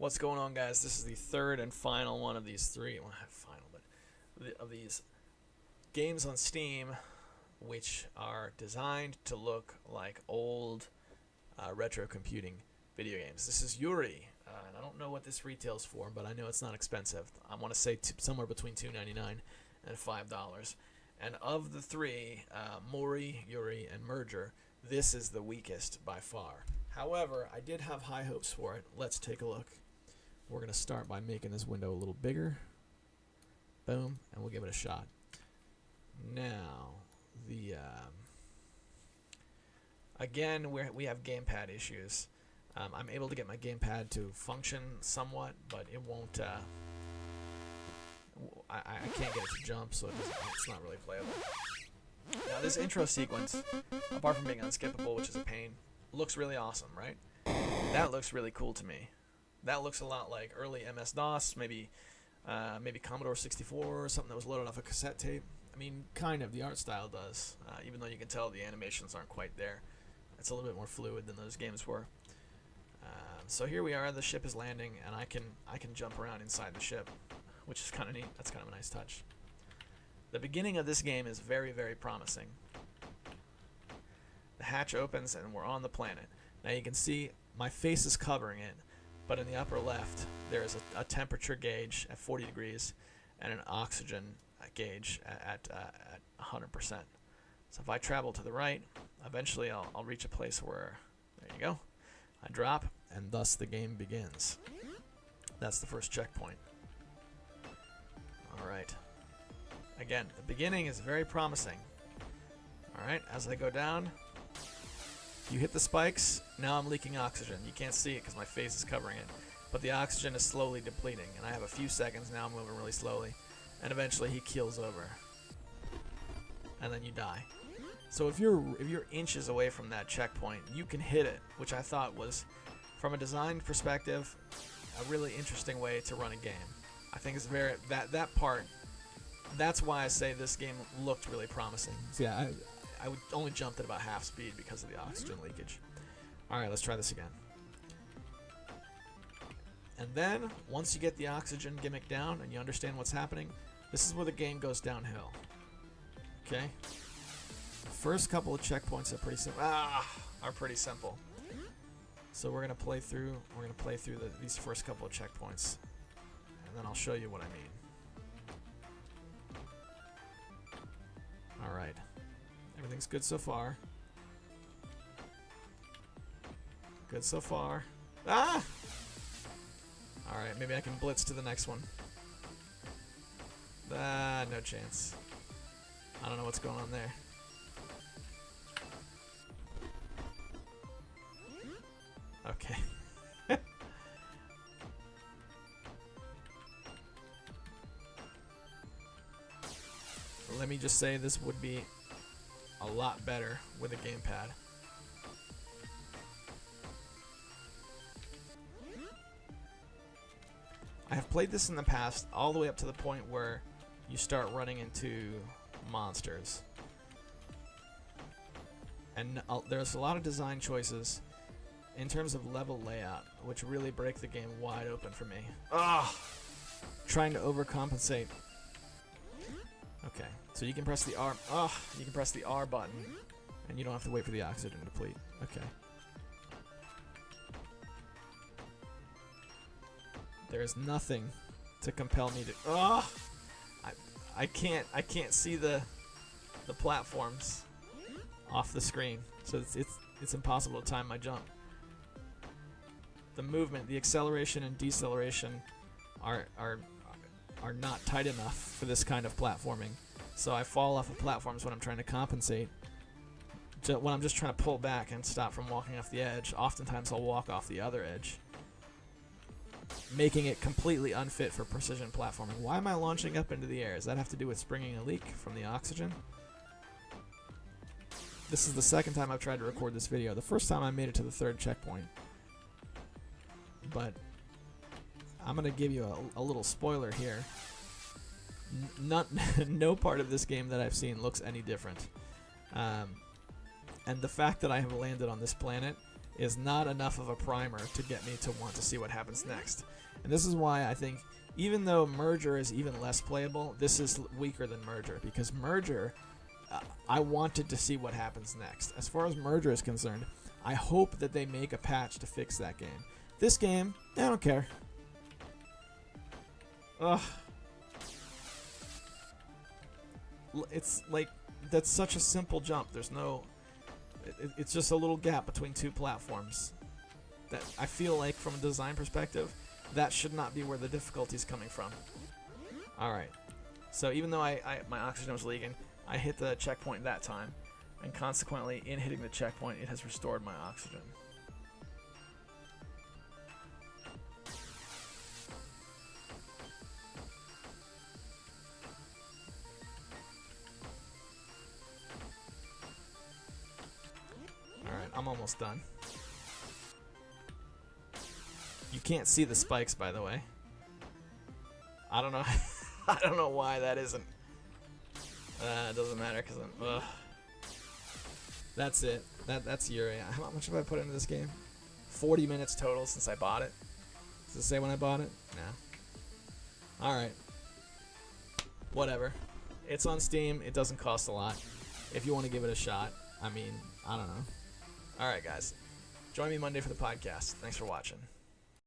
What's going on, guys? This is the third and final one of these three. Well, not final, but of these games on Steam, which are designed to look like old retro computing video games. This is Yury, and I don't know what this retails for, but I know it's not expensive. I want to say somewhere between $2.99 and $5. And of the three, Mori, Yury, and Merger, this is the weakest by far. However, I did have high hopes for it. Let's take a look. We're going to start by making this window a little bigger. Boom, and we'll give it a shot. Now, again, we have gamepad issues. I'm able to get my gamepad to function somewhat, but it won't. I can't get it to jump, so it's not really playable. Now, this intro sequence, apart from being unskippable, which is a pain, looks really awesome, right? That looks really cool to me. That looks a lot like early MS-DOS, maybe Commodore 64 or something that was loaded off a cassette tape. I mean, kind of. The art style does, even though you can tell the animations aren't quite there. It's a little bit more fluid than those games were. So here we are. The ship is landing, and I can jump around inside the ship, which is kind of neat. That's kind of a nice touch. The beginning of this game is very, very promising. The hatch opens, and we're on the planet. Now you can see my face is covering it, but in the upper left, there is a temperature gauge at 40 degrees and an oxygen gauge at 100%. So if I travel to the right, eventually I'll reach a place where, there you go, I drop, and thus the game begins. That's the first checkpoint. Alright. Again, the beginning is very promising. Alright, as I go down, you hit the spikes, now I'm leaking oxygen. You can't see it because my face is covering it, but the oxygen is slowly depleting, and I have a few seconds, now I'm moving really slowly, and eventually he keels over. And then you die. So if you're inches away from that checkpoint, you can hit it, which I thought was, from a design perspective, a really interesting way to run a game. I think it's very that part. That's why I say this game looked really promising. So yeah, I would only jumped at about half speed because of the oxygen leakage. All right, let's try this again. And then once you get the oxygen gimmick down and you understand what's happening, this is where the game goes downhill. Okay. First couple of checkpoints are pretty simple. So we're gonna play through. These first couple of checkpoints, and then I'll show you what I mean. All right. Everything's good so far. Good so far. Ah! All right. Maybe I can blitz to the next one. No chance. I don't know what's going on there. Okay. Let me just say this would be a lot better with a gamepad. I have played this in the past all the way up to the point where you start running into monsters. And there's a lot of design choices in terms of level layout, which really break the game wide open for me. Trying to overcompensate. Okay, so you can press the R. You can press the R button, and you don't have to wait for the oxygen to deplete. Okay. There is nothing to compel me to. I can't see the platforms off the screen, so it's impossible to time my jump. The movement, the acceleration and deceleration are not tight enough for this kind of platforming. So I fall off of platforms when I'm trying to compensate. When I'm just trying to pull back and stop from walking off the edge, oftentimes I'll walk off the other edge, making it completely unfit for precision platforming. Why am I launching up into the air? Does that have to do with springing a leak from the oxygen? This is the second time I've tried to record this video. The first time I made it to the third checkpoint. But I'm going to give you a little spoiler here. No part of this game that I've seen looks any different. And the fact that I have landed on this planet is not enough of a primer to get me to want to see what happens next. And this is why I think, even though Merger is even less playable, this is weaker than Merger, because Merger, I wanted to see what happens next. As far as Merger is concerned, I hope that they make a patch to fix that game. This game, I don't care. Ugh. It's like, that's such a simple jump. There's no... It's just a little gap between two platforms. That I feel like, from a design perspective, that should not be where the difficulty is coming from. Alright. So even though my oxygen was leaking, I hit the checkpoint that time. And consequently, in hitting the checkpoint, it has restored my oxygen. Alright, I'm almost done. You can't see the spikes, by the way. I don't know. I don't know why that isn't. It doesn't matter because I'm. Ugh. That's it. That's Yury. How much have I put into this game? 40 minutes total since I bought it. Does it say when I bought it? No. All right. Whatever. It's on Steam. It doesn't cost a lot. If you want to give it a shot, I mean, I don't know. All right, guys. Join me Monday for the podcast. Thanks for watching.